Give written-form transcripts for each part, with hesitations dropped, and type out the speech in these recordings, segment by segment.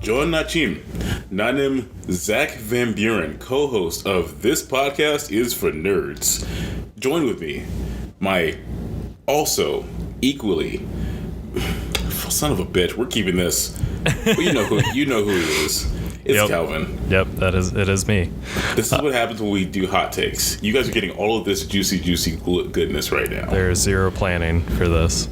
John Nachim, Nanim Zach Van Buren, co-host of This Podcast is for Nerds. Join with me, my also equally son of a bitch. We're keeping this. But you know who he is. It's Calvin. Yep, it is me. This is what happens when we do hot takes. You guys are getting all of this juicy goodness right now. There's zero planning for this.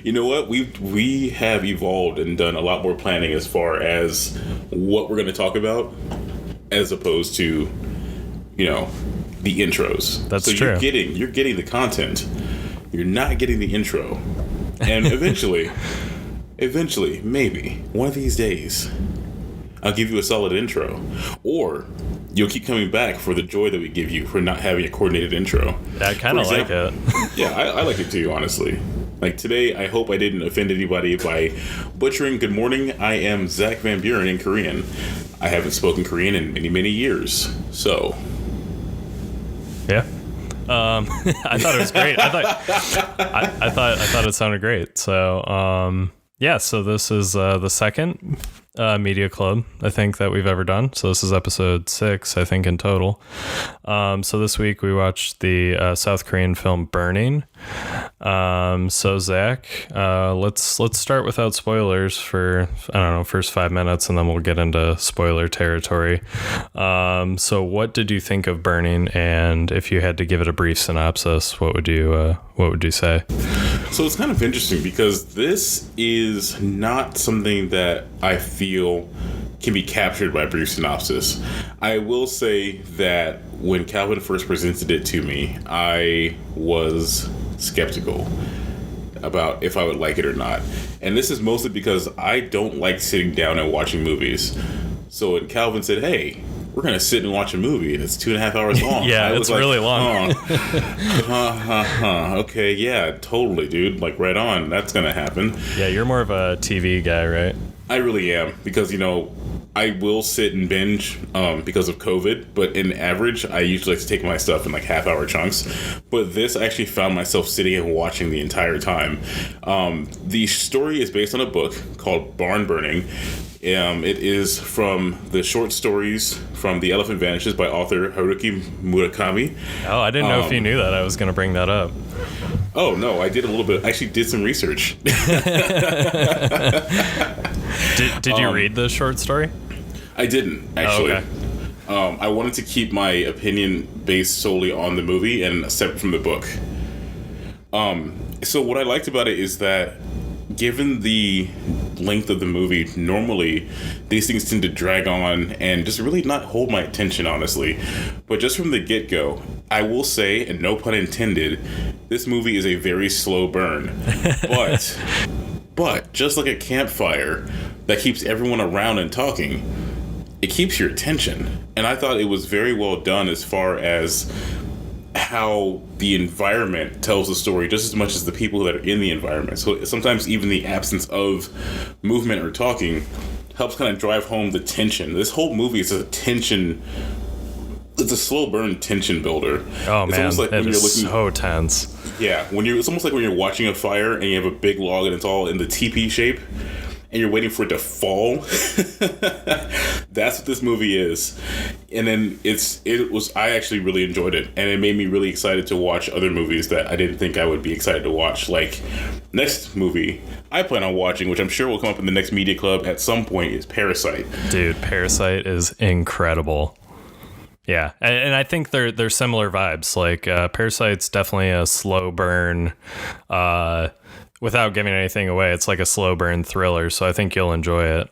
You know what? We have evolved and done a lot more planning as far as what we're going to talk about, as opposed to, the intros. That's so true. You're getting the content. You're not getting the intro. And eventually, maybe, one of these days, I'll give you a solid intro. Or you'll keep coming back for the joy that we give you for not having a coordinated intro. I kind of like it. Yeah, I like it too, honestly. Like today, I hope I didn't offend anybody by butchering good morning. I am Zach Van Buren in Korean. I haven't spoken Korean in many, many years. So. Yeah. I thought it was great. I thought it sounded great. So, so this is the second media club I think that we've ever done. So this is episode 6, I think, in total. So this week we watched the South Korean film Burning. So Zach, let's start without spoilers for, first 5 minutes, and then we'll get into spoiler territory. So what did you think of Burning? And if you had to give it a brief synopsis, what would you say? So it's kind of interesting because this is not something that I feel can be captured by a brief synopsis. I will say that when Calvin first presented it to me, I was skeptical about if I would like it or not. And this is mostly because I don't like sitting down and watching movies. So when Calvin said, hey, we're going to sit and watch a movie, and it's 2.5 hours long. Yeah, it's really long. Okay, yeah, totally, dude. Like, right on. That's going to happen. Yeah, you're more of a TV guy, right? I really am, because, I will sit and binge because of COVID, but in average, I usually like to take my stuff in like half-hour chunks. But this, I actually found myself sitting and watching the entire time. The story is based on a book called Barn Burning. It is from the short stories from The Elephant Vanishes by author Haruki Murakami. Oh, I didn't know if you knew that. I was going to bring that up. Oh, no, I did a little bit. I actually did some research. Did you read the short story? I didn't, actually. Oh, okay. I wanted to keep my opinion based solely on the movie and separate from the book. So what I liked about it is that given the length of the movie, normally these things tend to drag on and just really not hold my attention, honestly. But just from the get-go, I will say, and no pun intended, this movie is a very slow burn. But just like a campfire that keeps everyone around and talking, it keeps your attention. And I thought it was very well done as far as how the environment tells the story just as much as the people that are in the environment. So sometimes even the absence of movement or talking helps kind of drive home the tension. This whole movie is it's a slow burn tension builder. Oh, it's man, almost like it is so tense. Yeah, it's almost like when you're watching a fire and you have a big log and it's all in the teepee shape and you're waiting for it to fall. That's what this movie is. And then I actually really enjoyed it, and it made me really excited to watch other movies that I didn't think I would be excited to watch. Like, next movie I plan on watching, which I'm sure will come up in the next media club at some point, is Parasite. Dude, Parasite is incredible. Yeah, and I think they're similar vibes. Like, Parasite's definitely a slow burn, without giving anything away. It's like a slow burn thriller, so I think you'll enjoy it.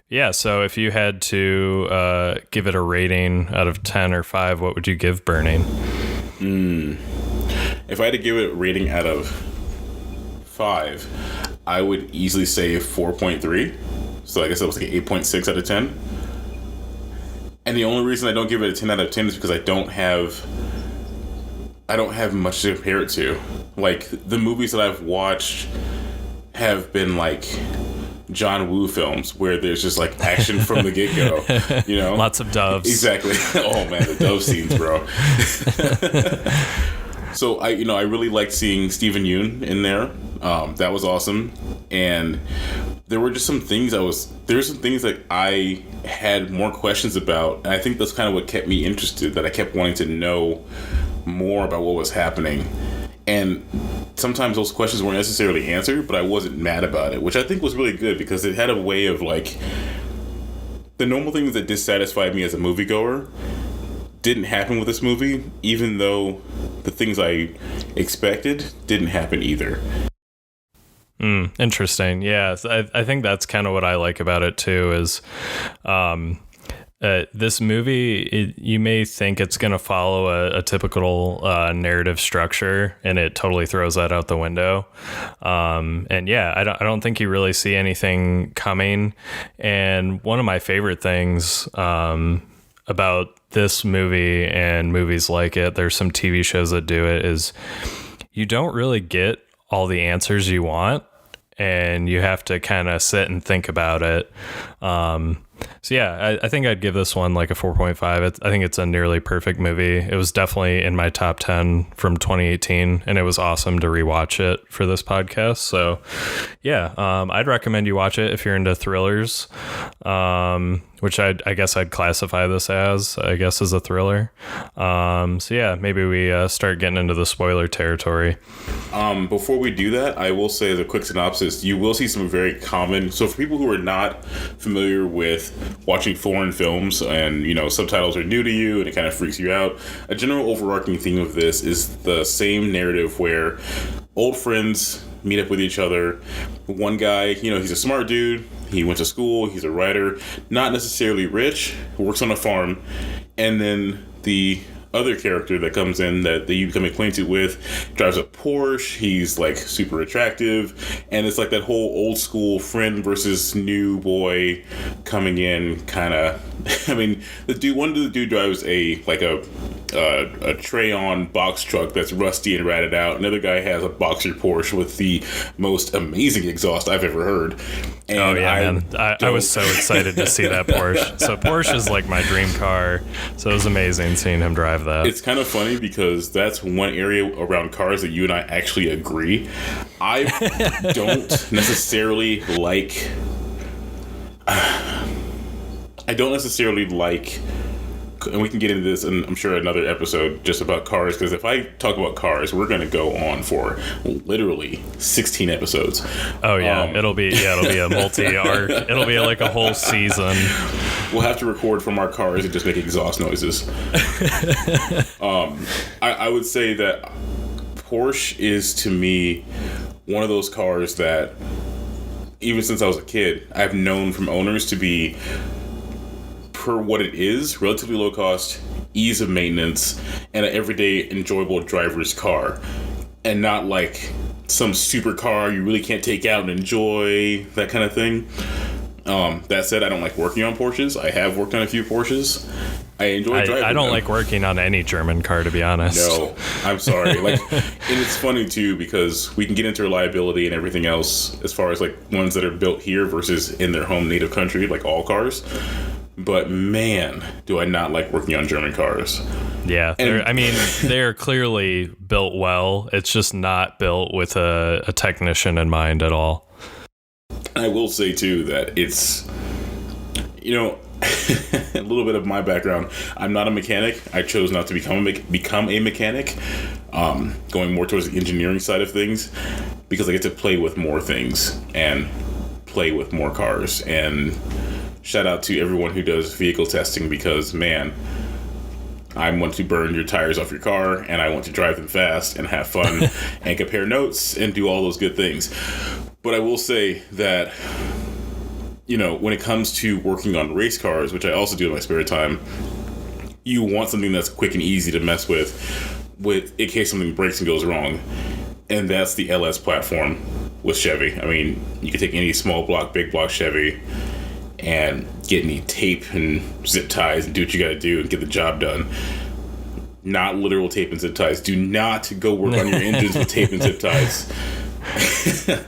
Yeah, so if you had to give it a rating out of 10 or 5, what would you give Burning? If I had to give it a rating out of 5, I would easily say 4.3. So I guess that was like an 8.6 out of 10. And the only reason I don't give it a 10 out of 10 is because I don't have much to compare it to. Like, the movies that I've watched have been like John Woo films where there's just like action from the get-go, Lots of doves. Exactly. Oh man, the dove scenes, bro. So I really liked seeing Stephen Yeun in there. That was awesome. And there were just some things that I had more questions about. And I think that's kind of what kept me interested, that I kept wanting to know more about what was happening. And sometimes those questions weren't necessarily answered, but I wasn't mad about it, which I think was really good, because it had a way of, like, the normal things that dissatisfied me as a moviegoer didn't happen with this movie, even though the things I expected didn't happen either. Interesting. Yeah, I think that's kind of what I like about it too, is this movie, you may think it's going to follow a typical narrative structure, and it totally throws that out the window. And yeah, I don't think you really see anything coming. And one of my favorite things about this movie and movies like it, there's some TV shows that do it, is you don't really get all the answers you want, and you have to kind of sit and think about it. So yeah, I think I'd give this one like a 4.5. I think it's a nearly perfect movie. It was definitely in my top 10 from 2018, and it was awesome to rewatch it for this podcast. So yeah, I'd recommend you watch it if you're into thrillers, which I guess I'd classify this as a thriller. So yeah, maybe we start getting into the spoiler territory. Before we do that, I will say, as a quick synopsis, you will see some very common... So for people who are not familiar with watching foreign films, and subtitles are new to you and it kind of freaks you out, a general overarching theme of this is the same narrative where old friends meet up with each other. One guy, he's a smart dude, he went to school, he's a writer, not necessarily rich, works on a farm, and then the other character that comes in that you become acquainted with drives a Porsche. He's like super attractive, and it's like that whole old school friend versus new boy coming in kind of. I mean, the dude drives a Trayon box truck that's rusty and ratted out. Another guy has a boxer Porsche with the most amazing exhaust I've ever heard. And oh yeah, man! I was so excited to see that Porsche. So Porsche is like my dream car. So it was amazing seeing him drive that. It's kind of funny because that's one area around cars that you and I actually agree. I don't necessarily like. And we can get into this in, I'm sure, another episode just about cars, because if I talk about cars, we're going to go on for literally 16 episodes. Oh yeah, it'll be a multi-arc. It'll be like a whole season. We'll have to record from our cars and just make exhaust noises. I would say that Porsche is, to me, one of those cars that, even since I was a kid, I've known from owners to be, for what it is, relatively low cost, ease of maintenance, and an everyday enjoyable driver's car, and not like some super car you really can't take out and enjoy, that kind of thing. That said, I don't like working on Porsches. I have worked on a few Porsches. I enjoy driving I don't them. like working on any German car, to be honest. No, I'm sorry. And it's funny too, because we can get into reliability and everything else as far as like ones that are built here versus in their home native country, like all cars. But man, do I not like working on German cars. Yeah, they're clearly built well. It's just not built with a technician in mind at all. I will say too that it's, a little bit of my background. I'm not a mechanic. I chose not to become a mechanic, going more towards the engineering side of things, because I get to play with more things and play with more cars. And shout out to everyone who does vehicle testing, because man, I want to burn your tires off your car, and I want to drive them fast and have fun and compare notes and do all those good things. But I will say that, when it comes to working on race cars, which I also do in my spare time, you want something that's quick and easy to mess with in case something breaks and goes wrong. And that's the LS platform with Chevy. I mean, you can take any small block, big block Chevy and get any tape and zip ties and do what you gotta do and get the job done. Not literal tape and zip ties. Do not go work on your engines with tape and zip ties.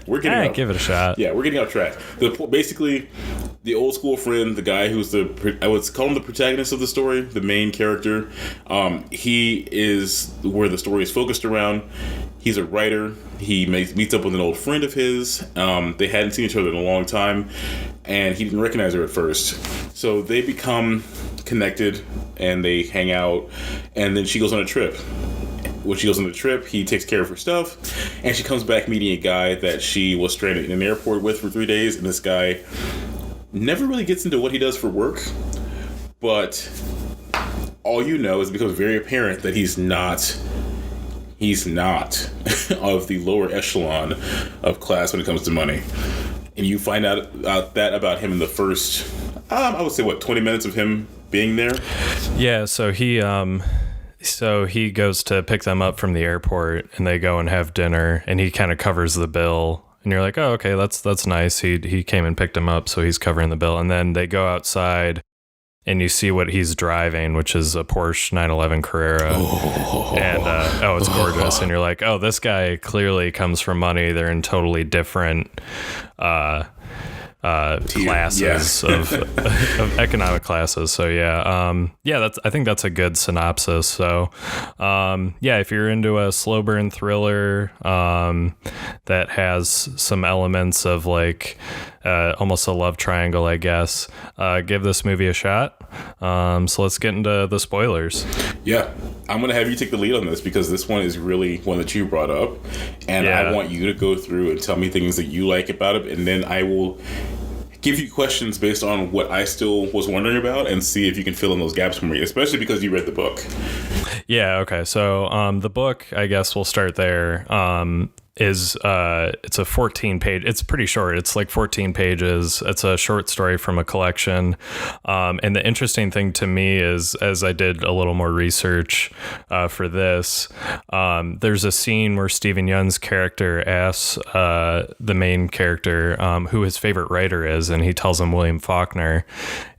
We're getting give it a shot. Yeah, we're getting off track. Basically, the old school friend, the guy who's I would call him the protagonist of the story, the main character. He is where the story is focused around. He's a writer. He meets up with an old friend of his. They hadn't seen each other in a long time, and he didn't recognize her at first. So they become connected, and they hang out, and then she goes on a trip. When she goes on the trip, he takes care of her stuff, and she comes back meeting a guy that she was stranded in an airport with for 3 days, and this guy never really gets into what he does for work, but all you know is it becomes very apparent that he's not of the lower echelon of class when it comes to money. And you find out that about him in the first, I would say, 20 minutes of him being there? Yeah, so he goes to pick them up from the airport, and they go and have dinner, and he kind of covers the bill. And you're like, oh, okay, that's nice. He came and picked him up, so he's covering the bill. And then they go outside, and you see what he's driving, which is a Porsche 911 Carrera. And it's gorgeous. And you're like, oh, this guy clearly comes from money. They're in totally different classes of economic classes. So I think that's a good synopsis. So if you're into a slow burn thriller that has some elements of like almost a love triangle, I guess, give this movie a shot. So let's get into the spoilers. Yeah, I'm gonna have you take the lead on this because this one is really one that you brought up, and I want you to go through and tell me things that you like about it, and then I will give you questions based on what I still was wondering about and see if you can fill in those gaps for me, especially because you read the book. Yeah, okay. So the book, I guess we'll start there, is it's a 14-page, it's pretty short. It's like 14 pages. It's a short story from a collection. And the interesting thing to me is, as I did a little more research for this, there's a scene where Steven Yeun's character asks the main character who his favorite writer is, and he tells him William Faulkner.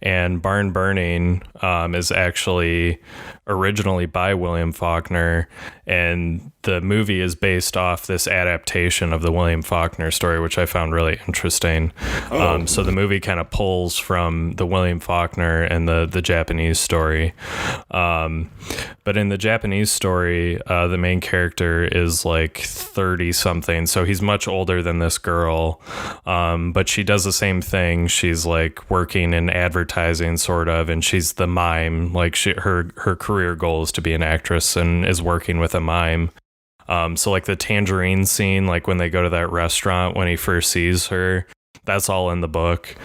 And Barn Burning is actually originally by William Faulkner, and the movie is based off this adaptation of the William Faulkner story, which I found really interesting. So the movie kind of pulls from the William Faulkner and the Japanese story. But in the Japanese story, the main character is like 30 something. So he's much older than this girl. But she does the same thing. She's like working in advertising sort of, and she's the mime. Like her career goal is to be an actress and is working with a mime. So like the tangerine scene, like when they go to that restaurant when he first sees her, that's all in the book.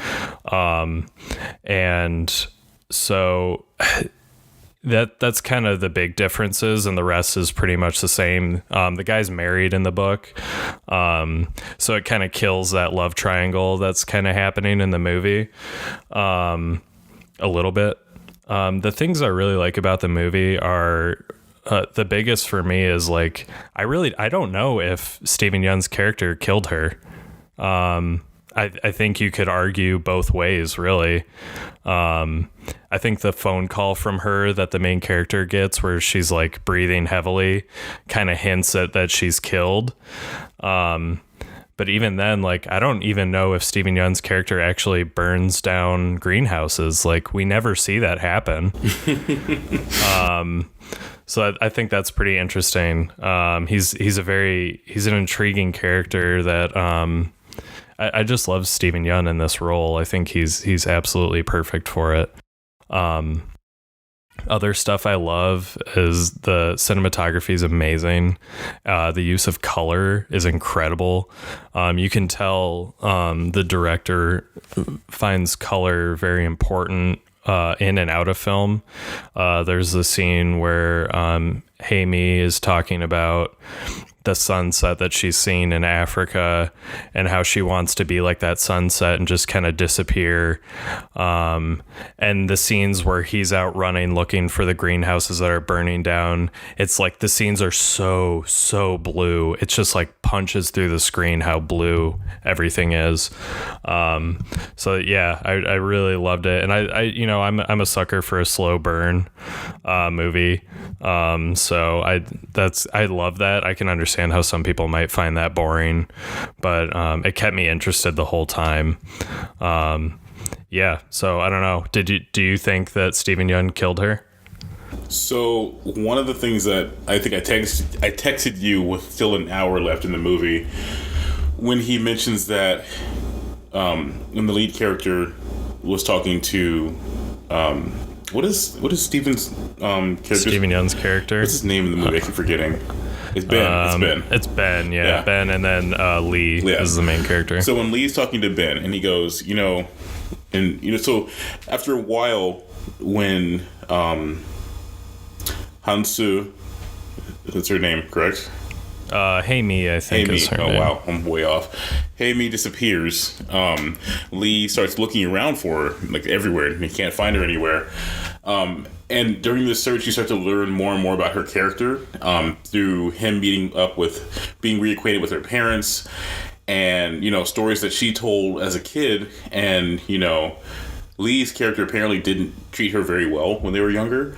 And so that's kind of the big differences, and the rest is pretty much the same. The guy's married in the book. So it kind of kills that love triangle that's kind of happening in the movie. A little bit. The things I really like about the movie are, the biggest for me is like, I don't know if Steven Yeun's character killed her. I think you could argue both ways, really. I think the phone call from her that the main character gets, where she's like breathing heavily, kind of hints at that she's killed. But even then, like, I don't even know if Steven Yeun's character actually burns down greenhouses. Like, we never see that happen. So I think that's pretty interesting. He's an intriguing character that I just love Steven Yeun in this role. I think he's absolutely perfect for it. Other stuff I love is the cinematography is amazing. The use of color is incredible. You can tell the director finds color very important in and out of film. There's the scene where Haimi is talking about the sunset that she's seen in Africa and how she wants to be like that sunset and just kind of disappear. And the scenes where he's out running looking for the greenhouses that are burning down, it's like the scenes are so blue. It's just like punches through the screen how blue everything is. So yeah, I really loved it. And I'm a sucker for a slow burn movie. So I love that. I can understand understand how some people might find that boring, but it kept me interested the whole time. Yeah, so I don't know. Do you think that Steven Yeun killed her? So one of the things that I think I texted you with still an hour left in the movie, when he mentions that when the lead character was talking to what is Steven's character? Steven Yeun's character. What's his name in the movie? I keep forgetting. It's Ben. It's Ben. Yeah, Ben, and then Lee is the main character. So when Lee's talking to Ben, and he goes, so after a while, when Hansu, that's her name, correct? Hae-mi, I think is her name. Oh, wow, I'm way off. Hae-mi disappears. Lee starts looking around for her, like everywhere, and he can't find her anywhere. And during this search, you start to learn more and more about her character through him being reacquainted with her parents, and stories that she told as a kid. And Lee's character apparently didn't treat her very well when they were younger.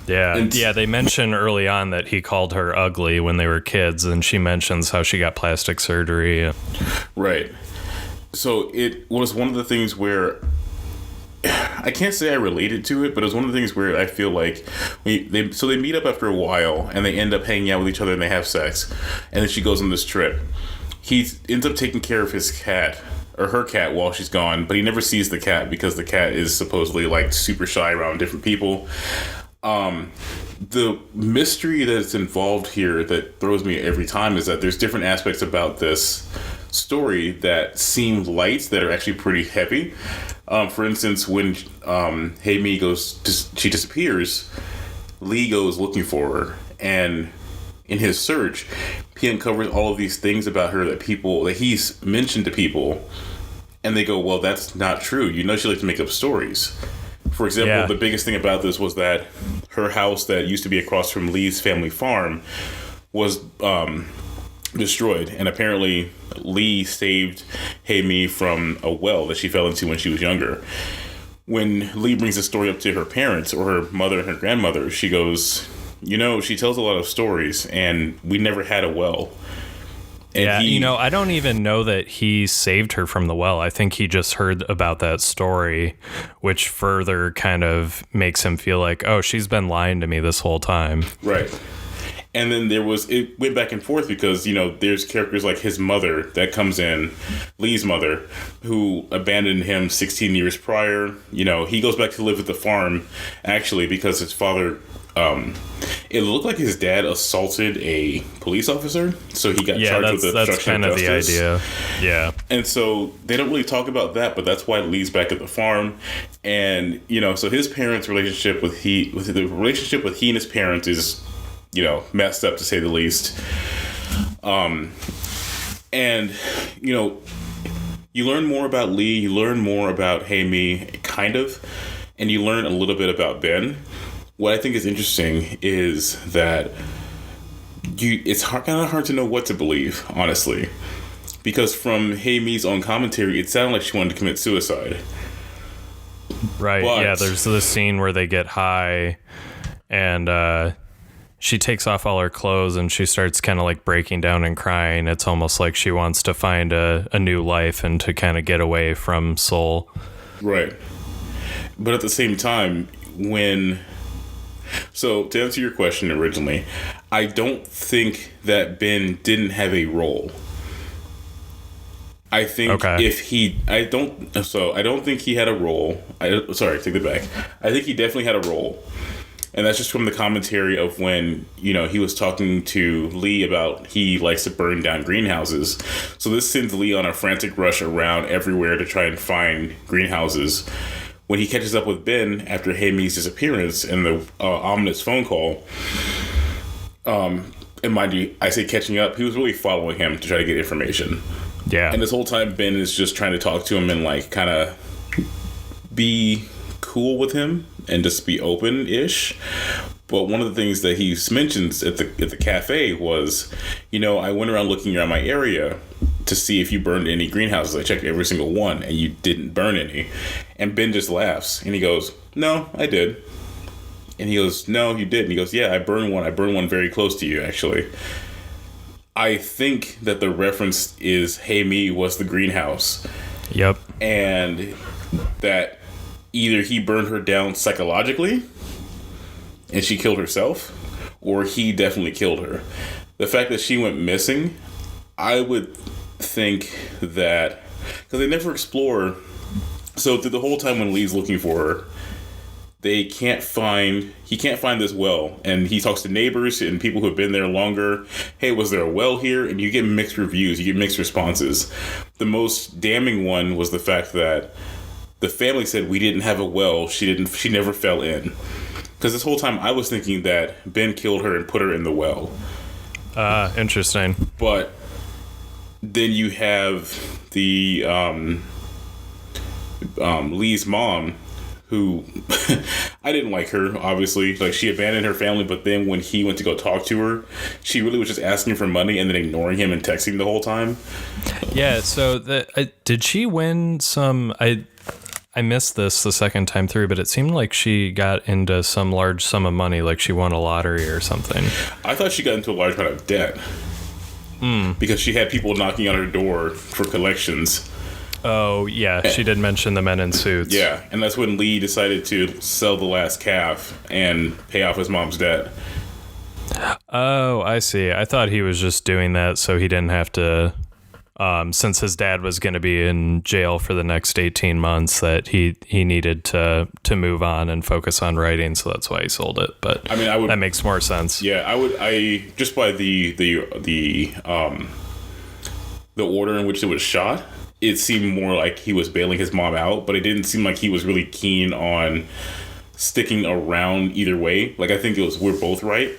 Yeah, they mention early on that he called her ugly when they were kids, and she mentions how she got plastic surgery. Right. So it was one of the things where I can't say I related to it, but it was one of the things where I feel like they meet up after a while, and they end up hanging out with each other, and they have sex, and then she goes on this trip. He ends up taking care of his cat, or her cat, while she's gone, but he never sees the cat because the cat is supposedly like super shy around different people. The mystery that's involved here that throws me every time is that there's different aspects about this story that seem light that are actually pretty heavy. For instance, when Hae-mi she disappears, Lee goes looking for her, and in his search, he uncovers all of these things about her that he's mentioned to people, and they go, well, that's not true. She likes to make up stories. For example, the biggest thing about this was that her house that used to be across from Lee's family farm was destroyed, and apparently Lee saved Hae-mi from a well that she fell into when she was younger. When Lee brings the story up to her parents, or her mother and her grandmother, she goes, she tells a lot of stories, and we never had a well. And I don't even know that he saved her from the well. I think he just heard about that story, which further kind of makes him feel like, oh, she's been lying to me this whole time. Right. And then it went back and forth because, there's characters like his mother that comes in, Lee's mother, who abandoned him 16 years prior. He goes back to live at the farm, actually, because his father, it looked like his dad assaulted a police officer, so he got charged with obstruction of justice. That's kind of the idea. Yeah. And so they don't really talk about that, but that's why Lee's back at the farm. And, so his parents' relationship with he and his parents is, messed up, to say the least. And, you learn more about Lee, you learn more about Hae-mi, kind of, and you learn a little bit about Ben. What I think is interesting is that it's kind of hard to know what to believe, honestly. Because from Hae-mi's own commentary, it sounded like she wanted to commit suicide. Right, yeah, there's this scene where they get high, and she takes off all her clothes, and she starts kind of like breaking down and crying. It's almost like she wants to find a new life and to kind of get away from Seoul. Right. But at the same time, So, to answer your question originally, I don't think that Ben didn't have a role. I think I don't think he had a role. Take that back. I think he definitely had a role. And that's just from the commentary of when, he was talking to Lee about he likes to burn down greenhouses. So this sends Lee on a frantic rush around everywhere to try and find greenhouses. When he catches up with Ben after Hae-mi's disappearance and the ominous phone call, and mind you, I say catching up, he was really following him to try to get information. Yeah. And this whole time, Ben is just trying to talk to him and, like, kind of be cool with him and just be open-ish. But one of the things that he mentions at the cafe was, I went around looking around my area to see if you burned any greenhouses. I checked every single one, and you didn't burn any. And Ben just laughs, and he goes, no, I did. And he goes, no, you didn't. He goes, yeah, I burned one. I burned one very close to you, actually. I think that the reference is Hey Me was the greenhouse. Yep. And that either he burned her down psychologically and she killed herself, or he definitely killed her. The fact that she went missing, I would think that, because they never explore, so through the whole time when Lee's looking for her, he can't find this well, and he talks to neighbors and people who have been there longer. Hey, was there a well here? And you get mixed reviews, you get mixed responses. The most damning one was the fact that the family said we didn't have a well. She never fell in. Because this whole time I was thinking that Ben killed her and put her in the well. Interesting. But then you have the Lee's mom, who I didn't like her, obviously. Like, she abandoned her family, but then when he went to go talk to her, she really was just asking for money and then ignoring him and texting the whole time. Yeah, so did she win some... I missed this the second time through, but it seemed like she got into some large sum of money, like she won a lottery or something. I thought she got into a large amount of debt. Because she had people knocking on her door for collections. Oh, yeah. She did mention the men in suits. Yeah, and that's when Lee decided to sell the last calf and pay off his mom's debt. Oh, I see. I thought he was just doing that so he didn't have to, since his dad was going to be in jail for the next 18 months, that he needed to move on and focus on writing, so that's why he sold it. But I mean, that makes more sense. Yeah, I just by the order in which it was shot, it seemed more like he was bailing his mom out, but it didn't seem like he was really keen on sticking around either way. Like, I think it was, we're both right.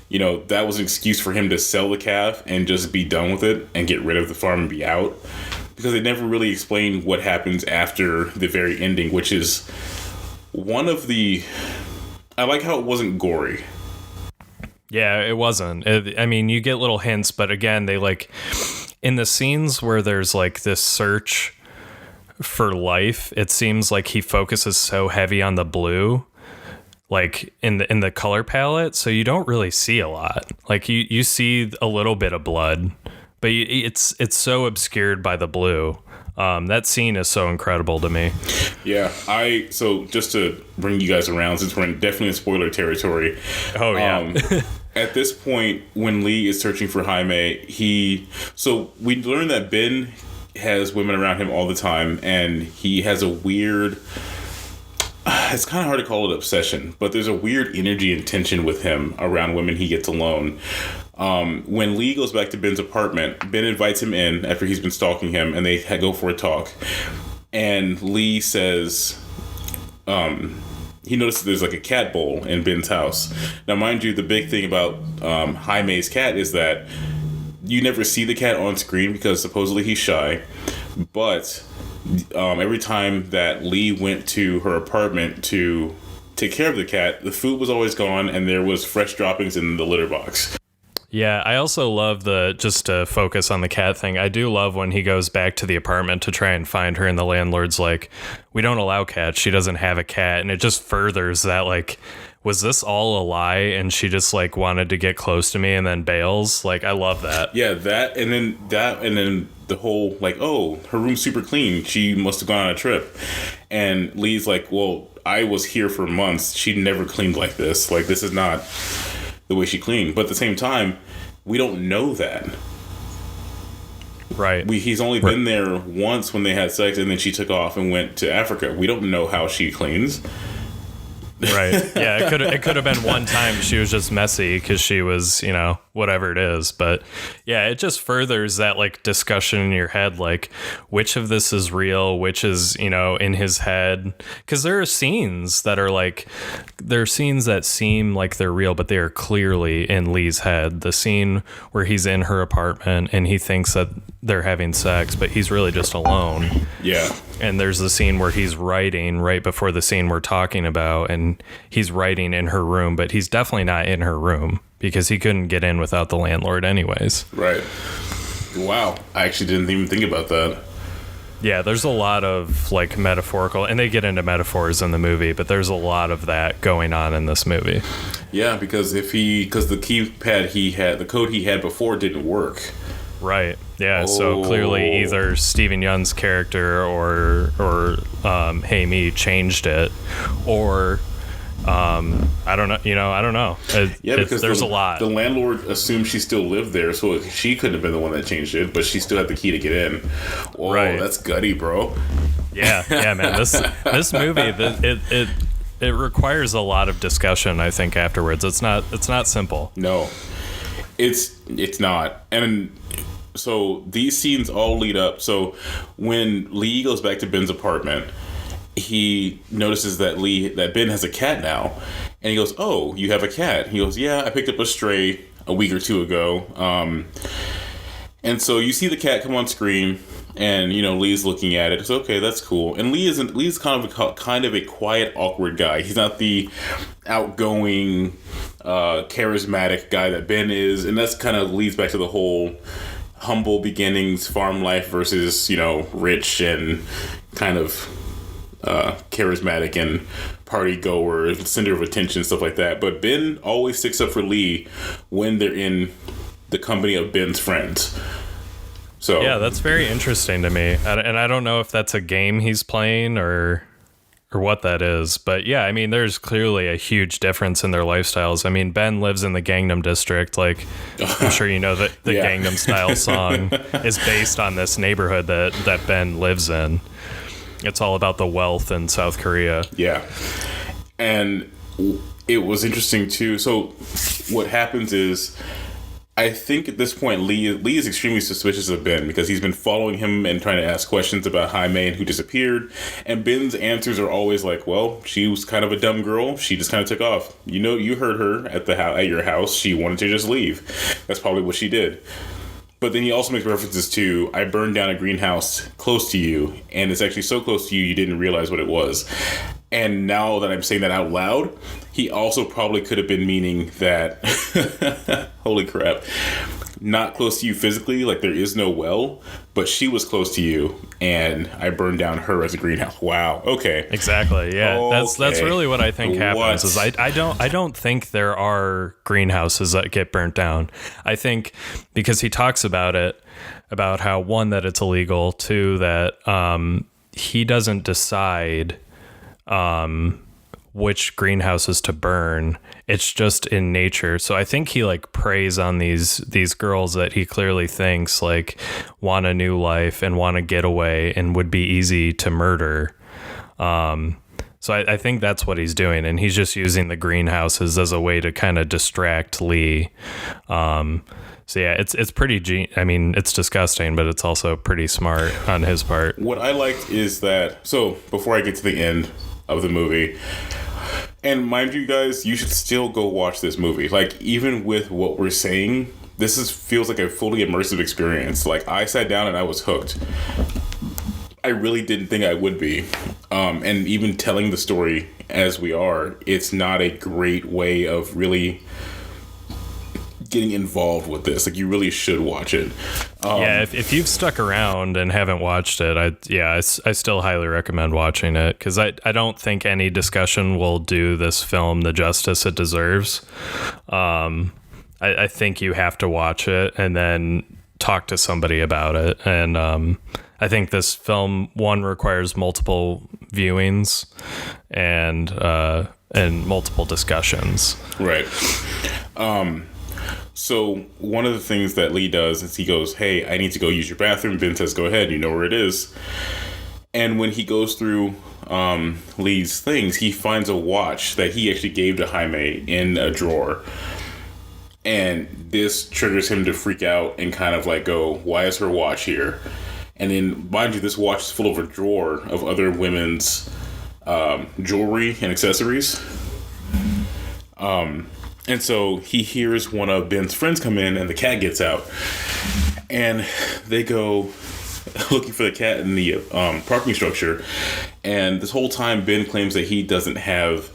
You know, that was an excuse for him to sell the calf and just be done with it and get rid of the farm and be out. Because they never really explained what happens after the very ending, which is one of the... I like how it wasn't gory. Yeah, it wasn't. I mean, you get little hints, but again, they like... In the scenes where there's like this search for life, it seems like he focuses so heavy on the blue, like in the color palette, so you don't really see a lot. Like you see a little bit of blood, but it's so obscured by the blue. That scene is so incredible to me. Yeah, so just to bring you guys around, since we're definitely in spoiler territory. Oh yeah. At this point, when Lee is searching for Jaime, so we learn that Ben has women around him all the time, and he has a weird, it's kind of hard to call it obsession, but there's a weird energy and tension with him around women he gets alone. When Lee goes back to Ben's apartment, Ben invites him in after he's been stalking him, and they go for a talk. And Lee says, he notices there's like a cat bowl in Ben's house. Now, mind you, the big thing about Jaime's cat is that you never see the cat on screen because supposedly he's shy. But every time that Lee went to her apartment to take care of the cat, the food was always gone and there was fresh droppings in the litter box. Yeah, I also love just to focus on the cat thing, I do love when he goes back to the apartment to try and find her and the landlord's like, we don't allow cats, she doesn't have a cat, and it just furthers that, like, was this all a lie and she just like wanted to get close to me and then bails? Like, I love that. Yeah, and then the whole like, oh, her room's super clean, she must have gone on a trip. And Lee's like, well, I was here for months, she never cleaned like this. Like, this is not the way she cleaned. But at the same time, we don't know that. Right. He's only been there once when they had sex, and then she took off and went to Africa. We don't know how she cleans. Right. Yeah, it could have been one time she was just messy because she was, you know, whatever it is. But yeah, it just furthers that like discussion in your head, like which of this is real, which is, you know, in his head. Because there are scenes that seem like they're real, but they are clearly in Lee's head. The scene where he's in her apartment and he thinks that they're having sex, but he's really just alone. Yeah. And there's the scene where he's writing right before the scene we're talking about, and he's writing in her room, but he's definitely not in her room because he couldn't get in without the landlord anyways. Right. Wow. I actually didn't even think about that. Yeah, there's a lot of like metaphorical, and they get into metaphors in the movie, but there's a lot of that going on in this movie. Yeah, because the keypad the code he had before didn't work. Right. Yeah. So clearly, either Steven Yeun's character or Hey Me changed it, or I don't know. I don't know. Because there's a lot. The landlord assumed she still lived there, so she couldn't have been the one that changed it, but she still had the key to get in. Oh, right. That's gutty, bro. Yeah, man. This movie, it requires a lot of discussion, I think, afterwards. It's not simple. No, it's not. And so these scenes all lead up. So when Lee goes back to Ben's apartment, he notices that Ben has a cat now, and he goes, "Oh, you have a cat?" He goes, "Yeah, I picked up a stray a week or two ago." And so you see the cat come on screen, and Lee's looking at it. It's okay, that's cool. And Lee's kind of a quiet, awkward guy. He's not the outgoing, charismatic guy that Ben is, and that's kind of leads back to the whole humble beginnings, farm life versus rich and kind of charismatic and party goer, center of attention, stuff like that. But Ben always sticks up for Lee when they're in the company of Ben's friends. So yeah, that's very interesting to me, and I don't know if that's a game he's playing or what that is. But yeah, I mean, there's clearly a huge difference in their lifestyles. I mean, Ben lives in the Gangnam District. Like, I'm sure you know that the Gangnam Style song is based on this neighborhood that Ben lives in. It's all about the wealth in South Korea. Yeah. And it was interesting, too. So what happens is, I think at this point, Lee is extremely suspicious of Ben because he's been following him and trying to ask questions about Jaime and who disappeared. And Ben's answers are always like, well, she was kind of a dumb girl. She just kind of took off. You heard her at your house. She wanted to just leave. That's probably what she did. But then he also makes references to, I burned down a greenhouse close to you, and it's actually so close to you, you didn't realize what it was. And now that I'm saying that out loud, he also probably could have been meaning that, holy crap, not close to you physically, like there is no well, but she was close to you, and I burned down her as a greenhouse. Wow. Okay. Exactly. Yeah. Okay. That's really what I think happens. Is I don't think there are greenhouses that get burnt down. I think because he talks about it, about how, one, that it's illegal, two, that he doesn't decide which greenhouses to burn. It's just in nature. So I think he like preys on these girls that he clearly thinks like want a new life and want to get away and would be easy to murder. So I think that's what he's doing, and he's just using the greenhouses as a way to kind of distract Lee. So yeah, it's pretty. I mean, it's disgusting, but it's also pretty smart on his part. What I liked is that. So before I get to the end of the movie, and mind you guys, you should still go watch this movie. Like, even with what we're saying, feels like a fully immersive experience. Like, I sat down and I was hooked. I really didn't think I would be. And even telling the story as we are, it's not a great way of really getting involved with this. Like, you really should watch it. Yeah, if you've stuck around and haven't watched it, I still highly recommend watching it, because I don't think any discussion will do this film the justice it deserves. I think you have to watch it and then talk to somebody about it. And I think this film, one, requires multiple viewings and multiple discussions. Right. So one of the things that Lee does is he goes, "Hey, I need to go use your bathroom." Ben says, "Go ahead. You know where it is." And when he goes through Lee's things, he finds a watch that he actually gave to Jaime in a drawer. And this triggers him to freak out and kind of like go, "Why is her watch here?" And then, mind you, this watch is full of a drawer of other women's jewelry and accessories. And so he hears one of Ben's friends come in, and the cat gets out. And they go looking for the cat in the parking structure. And this whole time, Ben claims that he doesn't have...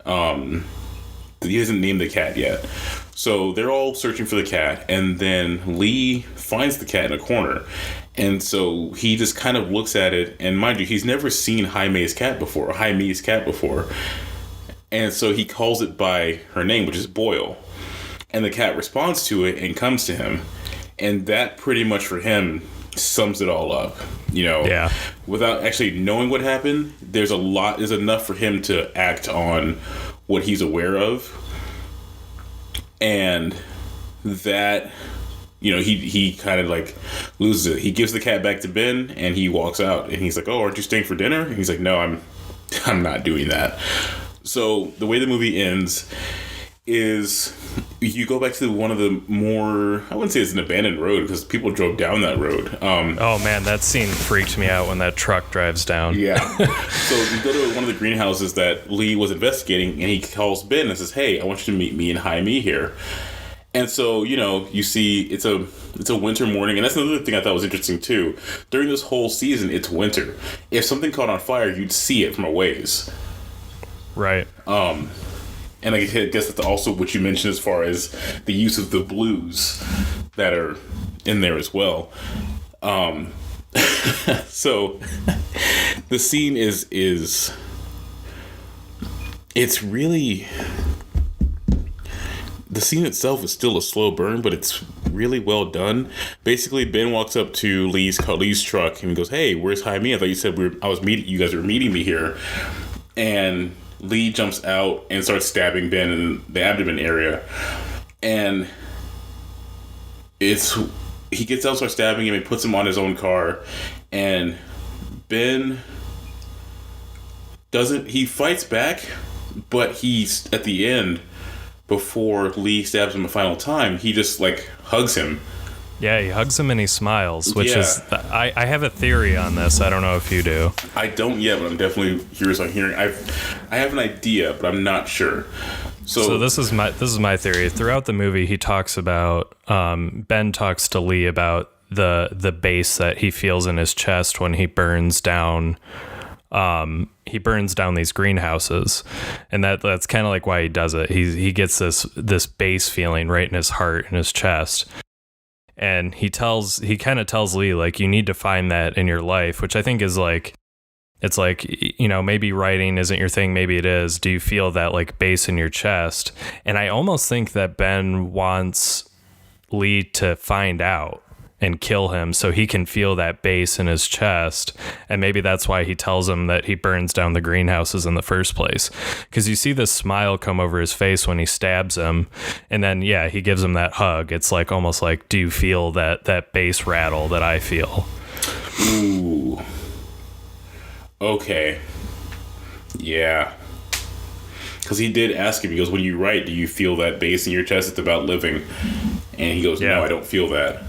he hasn't named the cat yet. So they're all searching for the cat. And then Lee finds the cat in a corner. And so he just kind of looks at it, and mind you, he's never seen Jaime's cat before. And so he calls it by her name, which is Boyle. And the cat responds to it and comes to him. And that pretty much for him sums it all up. Yeah. Without actually knowing what happened, there's enough for him to act on what he's aware of. And that, he kind of like loses it. He gives the cat back to Ben and he walks out and he's like, "Oh, aren't you staying for dinner?" And he's like, "No, I'm not doing that." So the way the movie ends is you go back to one of the more, I wouldn't say it's an abandoned road because people drove down that road. Oh man, that scene freaked me out when that truck drives down. Yeah. So you go to one of the greenhouses that Lee was investigating, and he calls Ben and says, "Hey, I want you to meet me and Jaime here." And so, you see it's a winter morning, and that's another thing I thought was interesting too. During this whole season, it's winter. If something caught on fire, you'd see it from a ways. Right. And I guess that's also what you mentioned as far as the use of the blues that are in there as well. So the scene is it's really, the scene itself is still a slow burn, but it's really well done. Basically, Ben walks up to Lee's truck and he goes, "Hey, where's Jaime? I thought you said you guys were meeting me here." And Lee jumps out and starts stabbing Ben in the abdomen area. And he gets out, starts stabbing him, and puts him on his own car. And Ben he fights back, but he's at the end, before Lee stabs him a final time, he just like hugs him. Yeah, he hugs him and he smiles, which is... I have a theory on this. I don't know if you do. I don't yet, but I'm definitely curious on hearing. I have an idea, but I'm not sure. So this is my theory. Throughout the movie, he talks about... Ben talks to Lee about the bass that he feels in his chest when he burns down... he burns down these greenhouses, and that's kind of like why he does it. He gets this bass feeling right in his heart, in his chest. And he kind of tells Lee, like, you need to find that in your life, which I think is like, it's like, maybe writing isn't your thing. Maybe it is. Do you feel that like bass in your chest? And I almost think that Ben wants Lee to find out and kill him so he can feel that bass in his chest. And maybe that's why he tells him that he burns down the greenhouses in the first place. Because you see this smile come over his face when he stabs him. And then, he gives him that hug. It's like almost like, do you feel that bass rattle that I feel? Ooh. Okay. Yeah. Because he did ask him, he goes, "When you write, do you feel that bass in your chest? It's about living." And he goes, "No, I don't feel that."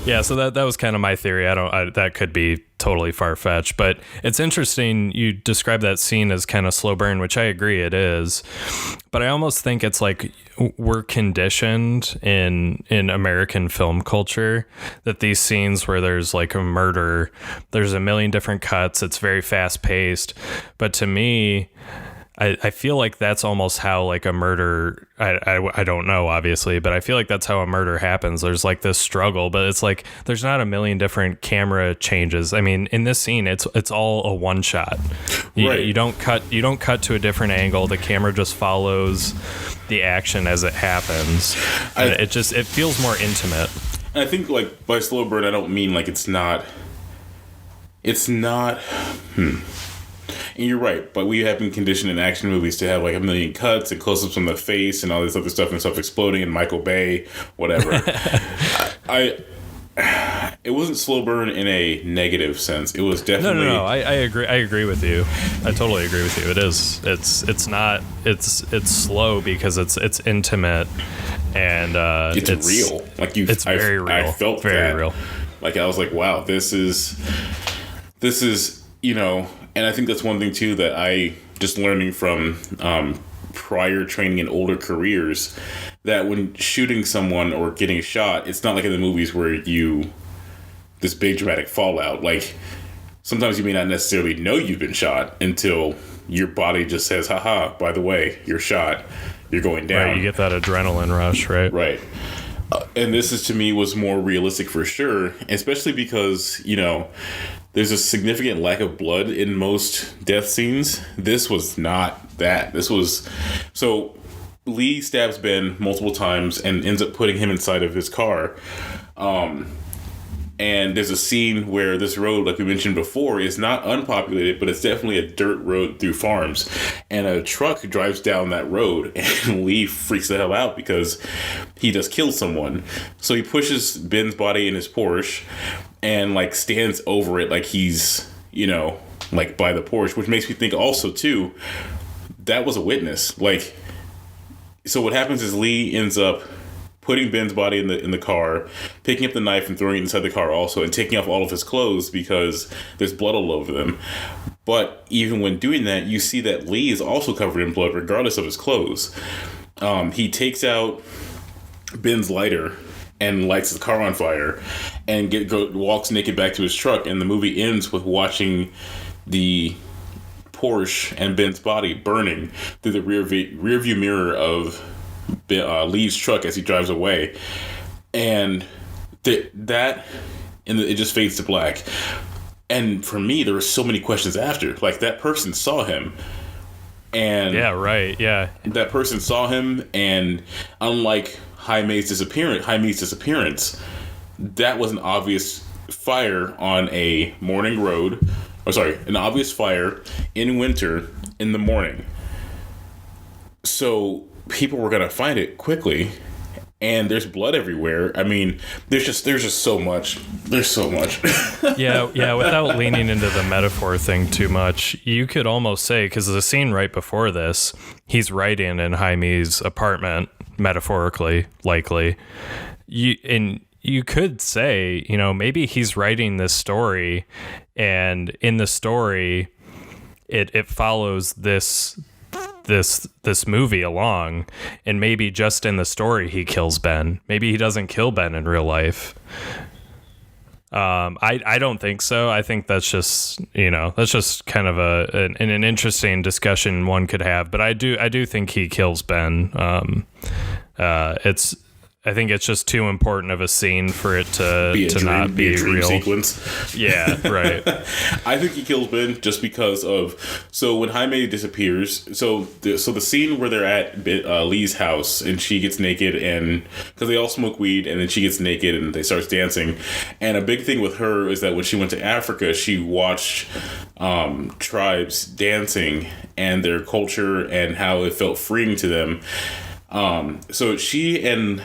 Yeah, so that was kind of my theory. That could be totally far-fetched, but it's interesting you describe that scene as kind of slow burn, which I agree it is. But I almost think it's like we're conditioned in American film culture that these scenes where there's like a murder, there's a million different cuts, it's very fast-paced. But to me, I feel like that's almost how like a murder, I don't know, obviously, but I feel like that's how a murder happens. There's like this struggle, but it's like there's not a million different camera changes. I mean, in this scene, it's all a one shot. Right. You don't cut to a different angle. The camera just follows the action as it happens. It feels more intimate. And I think like by slow burn, I don't mean like it's not. And you're right, but we have been conditioned in action movies to have like a million cuts and close-ups on the face and all this other stuff and stuff exploding and Michael Bay, whatever. It wasn't slow burn in a negative sense. It was definitely... No. I agree. I agree with you. I totally agree with you. It is. It's not. It's slow because it's intimate and it's real. Like it's very real. I felt very that. real. Like I was like, wow, this is And I think that's one thing too that I just learning from prior training in older careers, that when shooting someone or getting shot, it's not like in the movies where this big dramatic fallout. Like sometimes you may not necessarily know you've been shot until your body just says, "Haha, by the way, you're shot. You're going down." Right, you get that adrenaline rush, right? Right. and this is to me was more realistic for sure, especially because there's a significant lack of blood in most death scenes. This was not that. This was so Lee stabs Ben multiple times and ends up putting him inside of his car. And there's a scene where this road, like we mentioned before, is not unpopulated, but it's definitely a dirt road through farms. And a truck drives down that road, and Lee freaks the hell out because he just killed someone. So he pushes Ben's body in his Porsche and, like, stands over it like he's, like, by the Porsche, which makes me think also, too, that was a witness. Like, so what happens is Lee ends up putting Ben's body in the car, picking up the knife and throwing it inside the car also, and taking off all of his clothes because there's blood all over them. But even when doing that, you see that Lee is also covered in blood regardless of his clothes. He takes out Ben's lighter and lights the car on fire and walks naked back to his truck, and the movie ends with watching the Porsche and Ben's body burning through the rear view mirror of Lee's truck as he drives away, and it just fades to black. And for me, there were so many questions after. Like, that person saw him, and that person saw him, and unlike Jaime's disappearance, that was an obvious fire on a morning road. An obvious fire in winter in the morning. So people were gonna find it quickly, and there's blood everywhere. I mean, there's just so much. There's so much. yeah. Without leaning into the metaphor thing too much, you could almost say, because the scene right before this, he's writing in Jaime's apartment, metaphorically, likely. You could say, maybe he's writing this story, and in the story, it follows this movie along, and maybe just in the story he kills Ben. Maybe he doesn't kill Ben in real life. I don't think so. I think that's just kind of an interesting discussion one could have. But I do think he kills Ben. I think it's just too important of a scene for it to not be a dream real sequence. Yeah, right. I think he kills Ben just because of when Jaime disappears. So the scene where they're at Lee's house and she gets naked, and because they all smoke weed, and then she gets naked and they start dancing. And a big thing with her is that when she went to Africa, she watched tribes dancing and their culture and how it felt freeing to them. So she and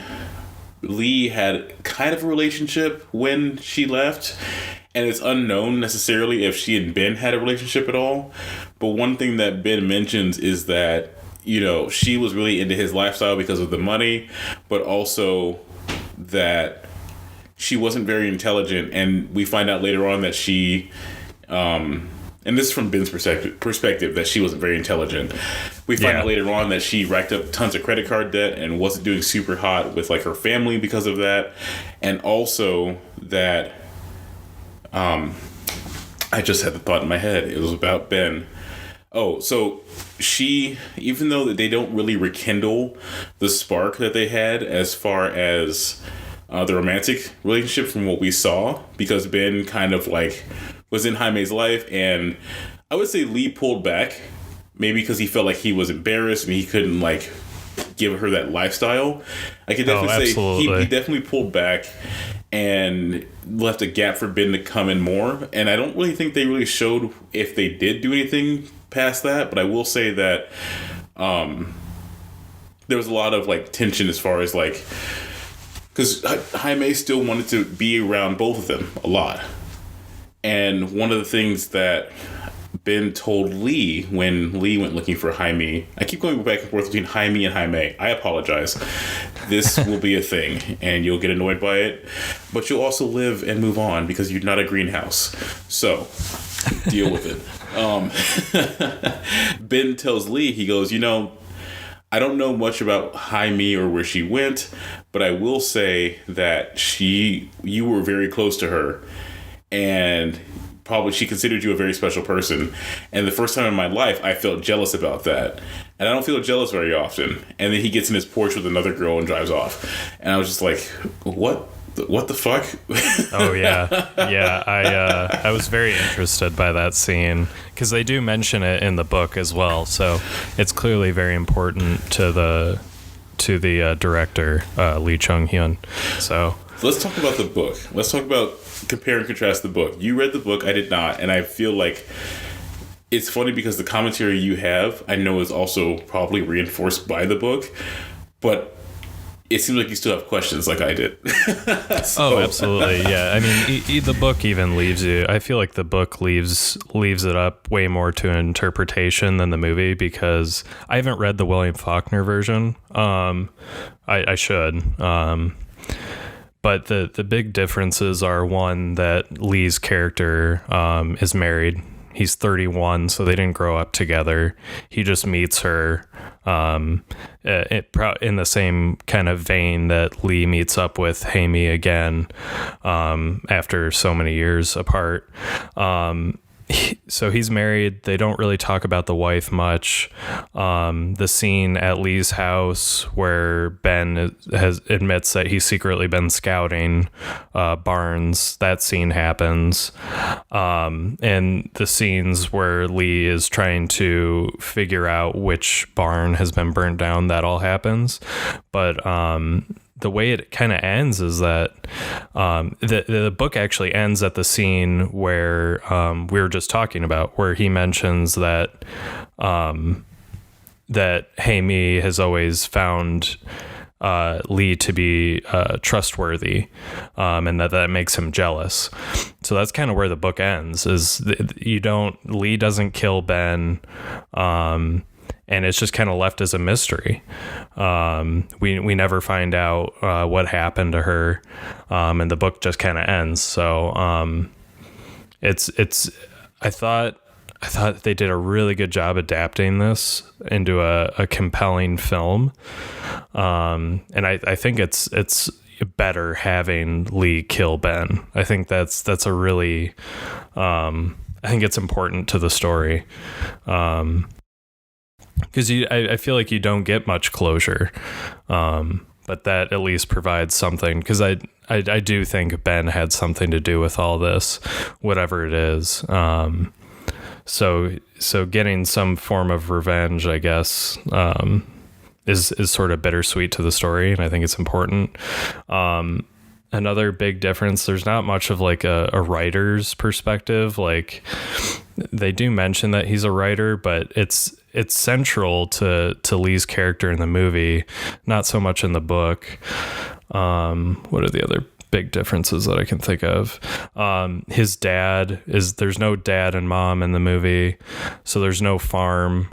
Lee had kind of a relationship when she left, and it's unknown necessarily if she and Ben had a relationship at all. But one thing that Ben mentions is that, she was really into his lifestyle because of the money, but also that she wasn't very intelligent. And we find out later on that she, and this is from Ben's perspective, that she wasn't very intelligent. We find out later on that she racked up tons of credit card debt and wasn't doing super hot with, like, her family because of that. And also that, I just had the thought in my head. It was about Ben. Oh, so she, even though they don't really rekindle the spark that they had as far as the romantic relationship from what we saw, because Ben kind of, like, was in Jaime's life, and I would say Lee pulled back, maybe because he felt like he was embarrassed and he couldn't, like, give her that lifestyle. I could definitely say he definitely pulled back and left a gap for Ben to come in more. And I don't really think they really showed if they did do anything past that, but I will say that there was a lot of, like, tension as far as, like, because Jaime still wanted to be around both of them a lot. And one of the things that Ben told Lee when Lee went looking for Jaime, I keep going back and forth between Jaime and Jaime. I apologize. This will be a thing, and you'll get annoyed by it. But you'll also live and move on because you're not a greenhouse. So, deal with it. Ben tells Lee, he goes, I don't know much about Jaime or where she went, but I will say that you were very close to her. And probably she considered you a very special person. And the first time in my life, I felt jealous about that. and I don't feel jealous very often. And then he gets in his Porsche with another girl and drives off, and I was just like, what the fuck? Oh yeah, yeah. I was very interested by that scene because they do mention it in the book as well. So it's clearly very important to the director Lee Chung-hyun. So let's talk about the book. Let's talk about compare and contrast the book. You read the book, I did not, and I feel like it's funny because the commentary you have, I know, is also probably reinforced by the book, but it seems like you still have questions like I did. Oh, absolutely. Yeah. I mean, the book even leaves you. I feel like the book leaves it up way more to interpretation than the movie because I haven't read the William Faulkner version. I should. But the big differences are, one, that Lee's character is married. He's 31, so they didn't grow up together. He just meets her in the same kind of vein that Lee meets up with Haimi again after so many years apart. So he's married. They don't really talk about the wife much. The scene at Lee's house where Ben admits that he's secretly been scouting barns, that scene happens. And the scenes where Lee is trying to figure out which barn has been burnt down, that all happens. But the way it kind of ends is that the book actually ends at the scene where we were just talking about, where he mentions that that Haimi has always found Lee to be trustworthy, and that makes him jealous. So that's kind of where the book ends. Lee doesn't kill Ben. And it's just kind of left as a mystery. We never find out what happened to her, and the book just kind of ends. So I thought they did a really good job adapting this into a compelling film, and I think it's better having Lee kill Ben. I think that's a really I think it's important to the story. Because I feel like you don't get much closure, but that at least provides something. Because I do think Ben had something to do with all this, whatever it is. So getting some form of revenge, I guess, is sort of bittersweet to the story, and I think it's important. Another big difference, there's not much of like a writer's perspective. Like, they do mention that he's a writer, but it's central to Lee's character in the movie, not so much in the book. What are the other big differences that I can think of? There's no dad and mom in the movie, so there's no farm,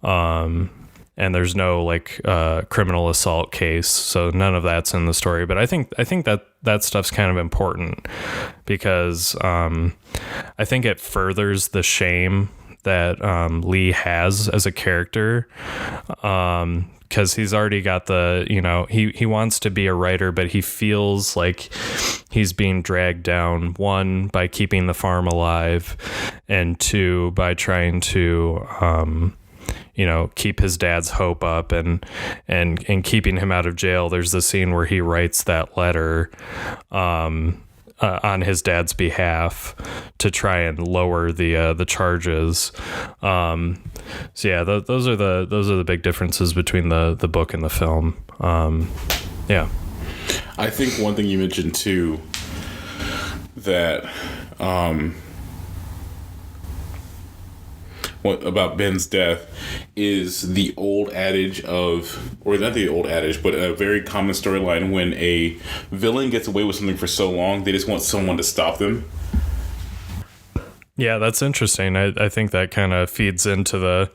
and there's no like criminal assault case, so none of that's in the story. But I think that stuff's kind of important because I think it furthers the shame that Lee has as a character, because he's already got he wants to be a writer, but he feels like he's being dragged down, one, by keeping the farm alive, and two, by trying to keep his dad's hope up and keeping him out of jail. There's the scene where he writes that letter on his dad's behalf to try and lower the charges. So yeah, those are the big differences between the book and the film. Yeah. I think one thing you mentioned too, that about Ben's death, is the old adage or not the old adage, but a very common storyline: when a villain gets away with something for so long, they just want someone to stop them. Yeah, that's interesting. I think that kind of feeds into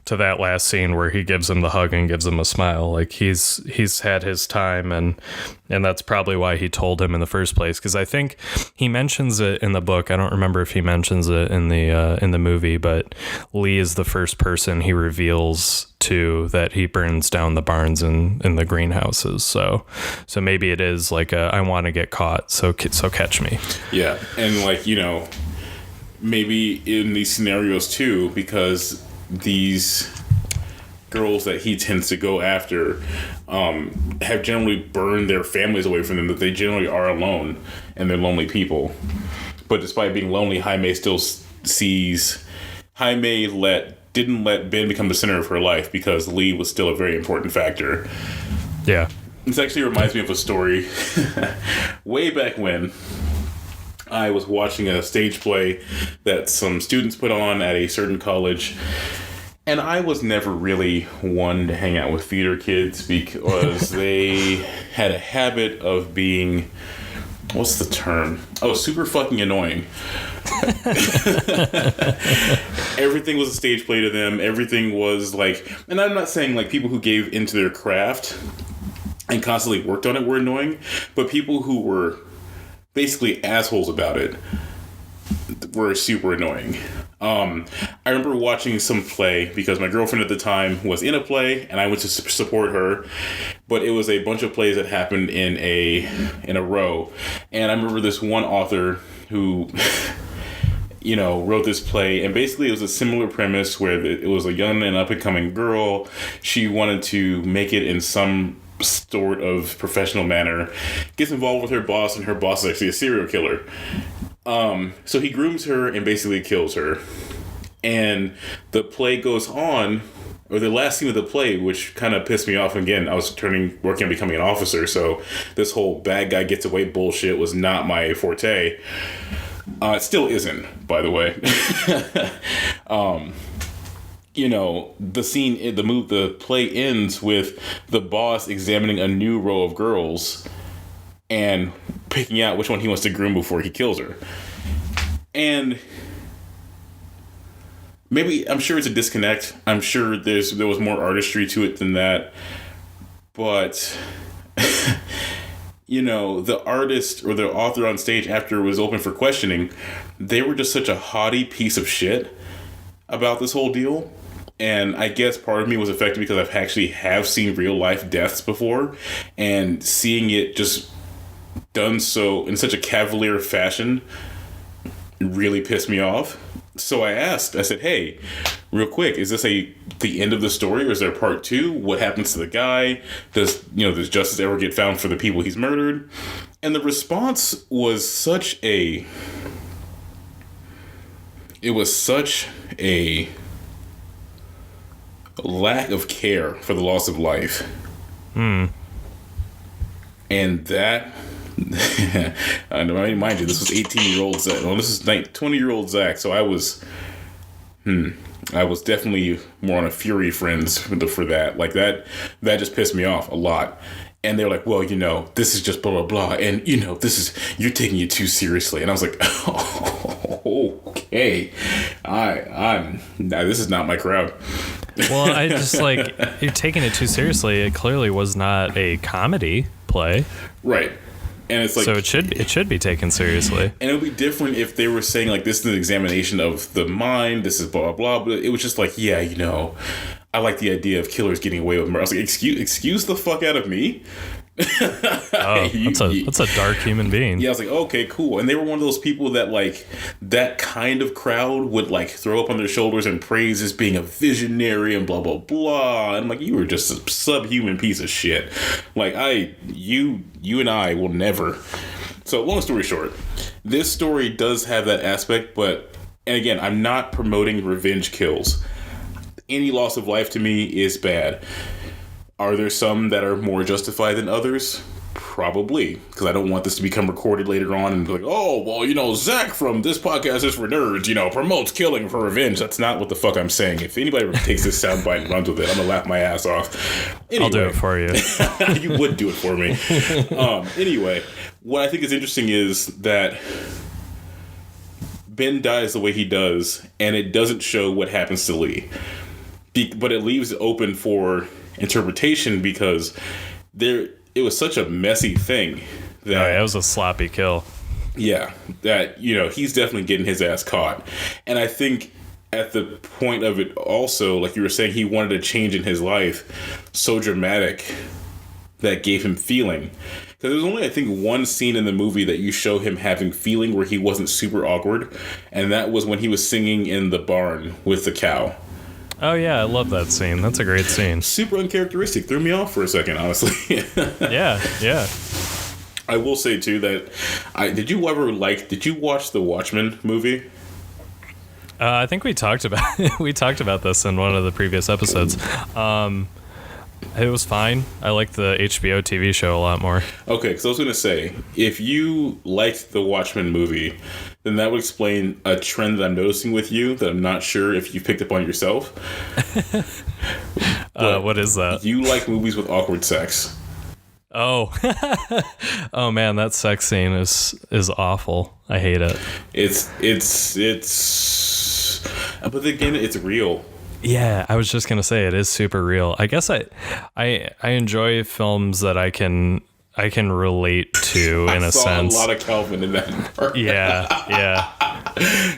that last scene where he gives him the hug and gives him a smile. Like he's had his time, and that's probably why he told him in the first place. Because I think he mentions it in the book. I don't remember if he mentions it in the movie, but Lee is the first person he reveals to that he burns down the barns in the greenhouses. So maybe it is like I want to get caught, so catch me. Yeah, and maybe in these scenarios too, because these girls that he tends to go after have generally burned their families away from them, that they generally are alone and they're lonely people. But despite being lonely, Jaime still sees... Jaime didn't let Ben become the center of her life because Lee was still a very important factor. Yeah. This actually reminds me of a story way back when I was watching a stage play that some students put on at a certain college. And I was never really one to hang out with theater kids because they had a habit of being... What's the term? Oh, super fucking annoying. Everything was a stage play to them. Everything was like... And I'm not saying like people who gave into their craft and constantly worked on it were annoying, but people who were basically assholes about it were super annoying. I remember watching some play because my girlfriend at the time was in a play and I went to support her, but it was a bunch of plays that happened in a row. And I remember this one author who wrote this play, and basically it was a similar premise where it was a young and up and coming girl. She wanted to make it in some sort of professional manner, gets involved with her boss, and her boss is actually a serial killer. So he grooms her and basically kills her. And the play goes on, or the last scene of the play, which kind of pissed me off. Again, I was working on becoming an officer, so this whole bad guy gets away bullshit was not my forte. It still isn't, by the way. The play ends with the boss examining a new row of girls and picking out which one he wants to groom before he kills her. And maybe, I'm sure it's a disconnect. I'm sure there was more artistry to it than that. But, the artist or the author on stage after it was open for questioning, they were just such a haughty piece of shit about this whole deal. And I guess part of me was affected because I've actually have seen real life deaths before, and seeing it just done so in such a cavalier fashion really pissed me off. So I said, hey, real quick, is this the end of the story, or is there part 2? What happens to the guy? Does justice ever get found for the people he's murdered? And the response was such a lack of care for the loss of life. And that... mind you, this was 18-year-old Zach. Well, this is 20-year-old Zach, so I was definitely more on a Fury Friends for that. Like, that just pissed me off a lot. And they're like, well, this is just blah, blah, blah. And, you're taking it too seriously. And I was like, oh, okay. This is not my crowd. Well, I just you're taking it too seriously. It clearly was not a comedy play. Right. And it's like, so it should be taken seriously. And it would be different if they were saying like, this is an examination of the mind, this is blah blah blah. But it was just like, yeah, I like the idea of killers getting away with murder. I was like, excuse the fuck out of me. That's a dark human being. Yeah, I was like, okay, cool. And they were one of those people that like that kind of crowd would like throw up on their shoulders and praise as being a visionary and blah blah blah. And I'm like, you were just a subhuman piece of shit. Like you and I will never. So long story short, this story does have that aspect, and again, I'm not promoting revenge kills. Any loss of life to me is bad. Are there some that are more justified than others? Probably, because I don't want this to become recorded later on and be like, oh, well, Zach from This Podcast Is for Nerds, promotes killing for revenge. That's not what the fuck I'm saying. If anybody takes this soundbite and runs with it, I'm gonna laugh my ass off. Anyway, I'll do it for you. You would do it for me. Anyway, what I think is interesting is that Ben dies the way he does, and it doesn't show what happens to Lee. But it leaves it open for interpretation because it was such a messy thing that it was a sloppy kill. Yeah, that he's definitely getting his ass caught. And I think at the point of it also, like you were saying, he wanted a change in his life so dramatic that gave him feeling. Because there's only, I think, one scene in the movie that you show him having feeling where he wasn't super awkward, and that was when he was singing in the barn with the cow. Oh yeah, I love that scene. That's a great scene. Super uncharacteristic. Threw me off for a second, honestly. Yeah. I will say too that did you watch the Watchmen movie? I think we talked about this in one of the previous episodes. It was fine. I liked the HBO TV show a lot more. Okay, because I was going to say, if you liked the Watchmen movie, then that would explain a trend that I'm noticing with you that I'm not sure if you picked up on yourself. What is that? You like movies with awkward sex. Oh. Oh man, that sex scene is awful. I hate it. But again, it's real. Yeah, I was just gonna say it is super real. I guess I enjoy films that I can relate to in a sense. I saw a lot of Calvin in that part. Yeah.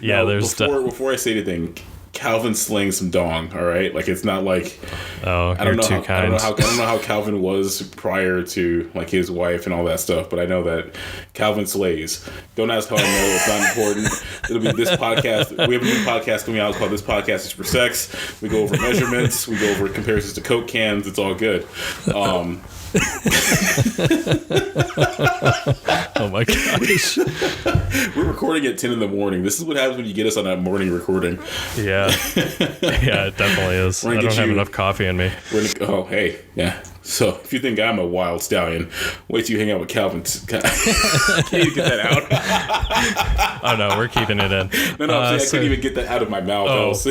Now, There's before I say anything, Calvin slaying some dong. All right, like it's not like you're too kind. I don't know how Calvin was prior to like his wife and all that stuff, but I know that Calvin slays. Don't ask how I know. It's not important. It'll be this podcast. We have a new podcast coming out called "This Podcast Is for Sex." We go over measurements. We go over comparisons to Coke cans. It's all good. Oh my gosh. We're recording at 10 in the morning. This is what happens when you get us on that morning recording. Yeah, it definitely is. I don't have enough coffee in me. Oh, hey, yeah. So if you think I'm a wild stallion, wait till you hang out with Calvin. Can you get that out? Oh no, we're keeping it in. No, I couldn't even get that out of my mouth.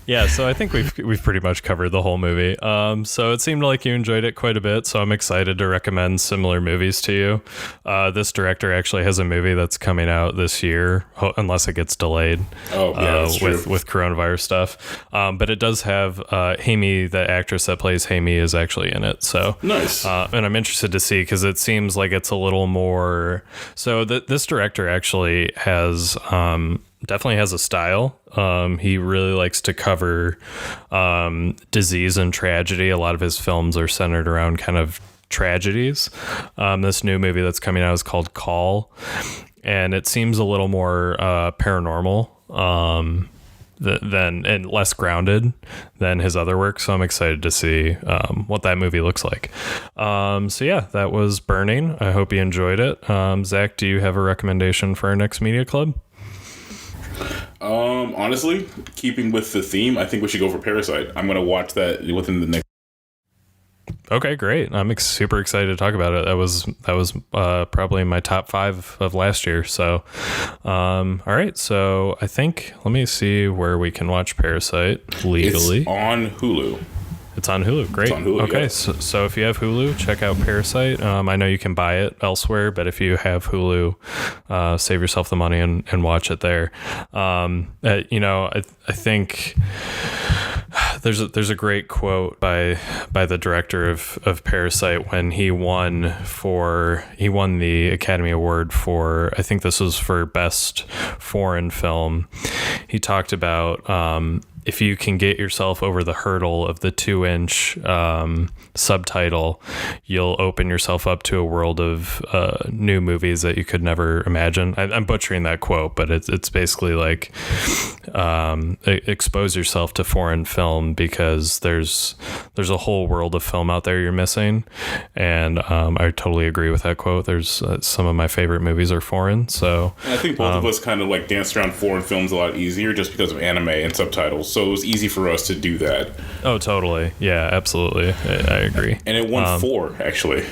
Yeah, so I think we've pretty much covered the whole movie. So it seemed like you enjoyed it quite a bit, so I'm excited to recommend similar movies to you. This director actually has a movie that's coming out this year, unless it gets delayed. Oh, yeah, that's true. With coronavirus stuff. But it does have Hamey, the actress that plays Hamey, is actually in it. So nice. And I'm interested to see because it seems like it's a little more. So this director actually has. Definitely has a style. He really likes to cover disease and tragedy. A lot of his films are centered around kind of tragedies. This new movie that's coming out is called Call, and it seems a little more paranormal than and less grounded than his other work. So I'm excited to see what that movie looks like. So yeah, that was Burning. I hope you enjoyed it. Zach, do you have a recommendation for our next media club? Honestly, keeping with the theme, I think we should go for Parasite. I'm going to watch that within the next. Okay, great. I'm super excited to talk about it. That was probably my top 5 of last year. So, all right. So I think, let me see where we can watch Parasite legally. It's on Hulu. It's on Hulu. Great. It's on Hulu, okay, yeah. so if you have Hulu, check out Parasite. I know you can buy it elsewhere, but if you have Hulu, save yourself the money and watch it there. I think there's a great quote by the director of Parasite when he won the Academy Award for, I think this was for Best Foreign Film. He talked about if you can get yourself over the hurdle of the 2-inch subtitle, you'll open yourself up to a world of new movies that you could never imagine. I'm butchering that quote, but it's basically like expose yourself to foreign film because there's a whole world of film out there you're missing. And I totally agree with that quote. There's some of my favorite movies are foreign. So and I think both of us kind of like danced around foreign films a lot easier just because of anime and subtitles. So it was easy for us to do that. Oh, totally. Yeah, absolutely. I agree. And it won 4, actually.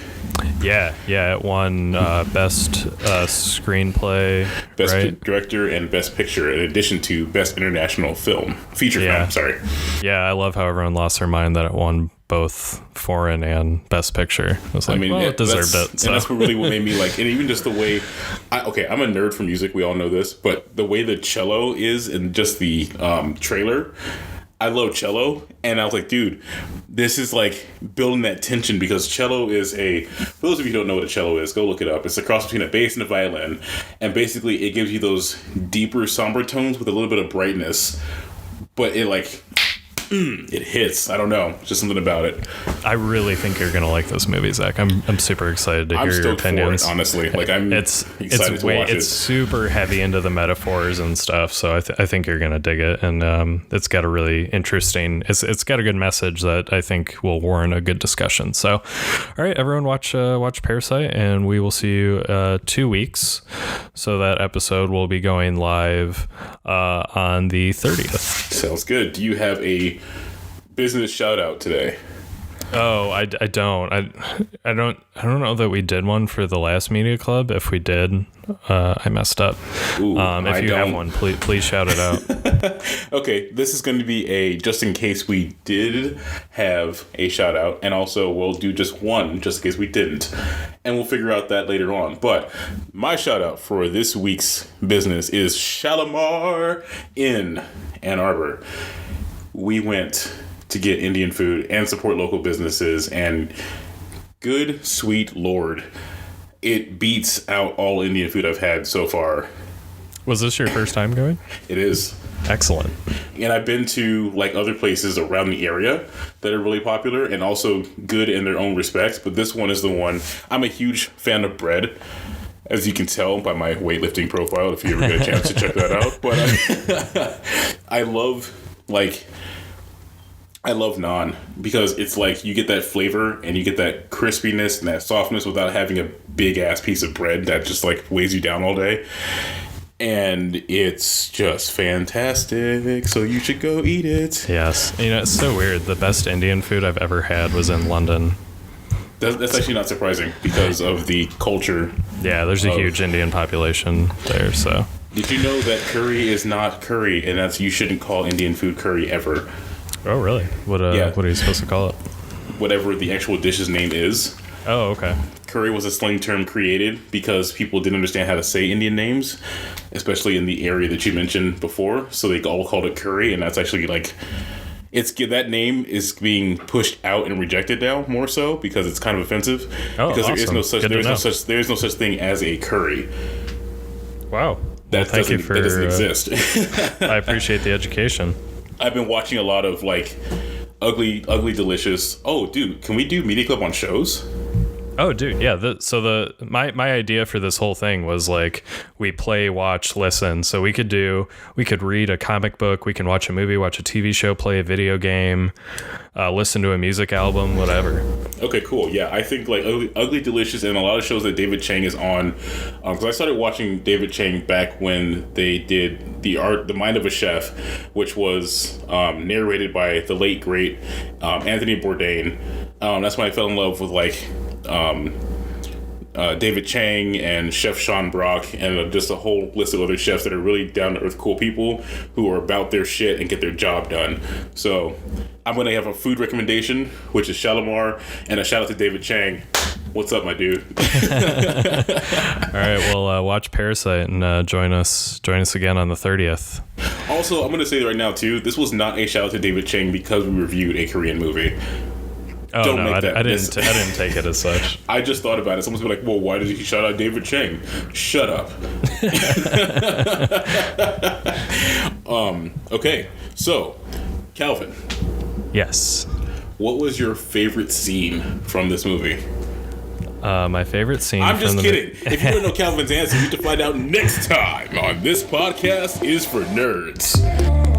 Yeah, it won Best Screenplay, Best Director, and Best Picture, in addition to Best International Feature film, sorry. Yeah, I love how everyone lost their mind that it won both foreign and Best Picture. I was like, it deserved it. So. And that's really what made me like, and even just the way, I'm a nerd for music, we all know this, but the way the cello is in just the trailer, I love cello, and I was like, dude, this is like building that tension because cello is for those of you who don't know what a cello is, go look it up. It's a cross between a bass and a violin, and basically it gives you those deeper, somber tones with a little bit of brightness, but it like, it hits. I don't know, just something about it. I really think you're gonna like this movie, Zach. I'm super excited to hear your opinions. For it, honestly, like I'm excited to watch it. It's super heavy into the metaphors and stuff, so I think you're gonna dig it, and it's got a really interesting. It's got a good message that I think will warrant a good discussion. So, all right, everyone, watch Parasite, and we will see you 2 weeks. So that episode will be going live on the 30th. Sounds good. Do you have a business shout out today? Oh, I don't. I don't know that we did one for the last media club. If we did, I messed up. Ooh, if you have one, please shout it out. Okay, this is going to be a just in case we did have a shout out, and also we'll do just one just in case we didn't, and we'll figure out that later on. But my shout out for this week's business is Shalimar in Ann Arbor. We went to get Indian food and support local businesses, and good sweet Lord, it beats out all Indian food I've had so far. Was this your first time going? It is. Excellent. And I've been to like other places around the area that are really popular and also good in their own respects, but this one is the one. I'm a huge fan of bread, as you can tell by my weightlifting profile, if you ever get a chance to check that out. But I love naan because it's like you get that flavor and you get that crispiness and that softness without having a big ass piece of bread that just like weighs you down all day. And it's just fantastic. So you should go eat it. Yes. It's so weird. The best Indian food I've ever had was in London. That's actually not surprising because of the culture. Yeah, there's a huge Indian population there, so. Did you know that curry is not curry, and you shouldn't call Indian food curry ever? Oh, really? What are you supposed to call it? Whatever the actual dish's name is. Oh, okay. Curry was a slang term created because people didn't understand how to say Indian names, especially in the area that you mentioned before. So they all called it curry, and that's actually like that name is being pushed out and rejected now more so because it's kind of offensive. Oh, because awesome. There's no such thing as a curry. Wow. That doesn't exist. I appreciate the education. I've been watching a lot of like ugly delicious. Oh, dude, can we do Media Club on shows? Oh, dude, yeah. My idea for this whole thing was like we play, watch, listen. So we could read a comic book, we can watch a movie, watch a TV show, play a video game, listen to a music album, whatever. Okay, cool. Yeah, I think like Ugly Delicious and a lot of shows that David Chang is on. Because I started watching David Chang back when they did The Mind of a Chef, which was narrated by the late great Anthony Bourdain. That's when I fell in love with like David Chang and Chef Sean Brock and just a whole list of other chefs that are really down-to-earth cool people who are about their shit and get their job done. So I'm going to have a food recommendation, which is Shalimar, and a shout out to David Chang. What's up, my dude? All right, well, watch Parasite and join us again on the 30th. Also, I'm going to say right now, too, this was not a shout out to David Chang because we reviewed a Korean movie. Oh, don't no, I didn't take it as such. I just thought about it. Someone's been like, well, why did he shout out David Chang? Shut up. Okay, so, Calvin. Yes. What was your favorite scene from this movie? My favorite scene. I'm just kidding. If you don't know Calvin's answer, you have to find out next time on This Podcast is for Nerds.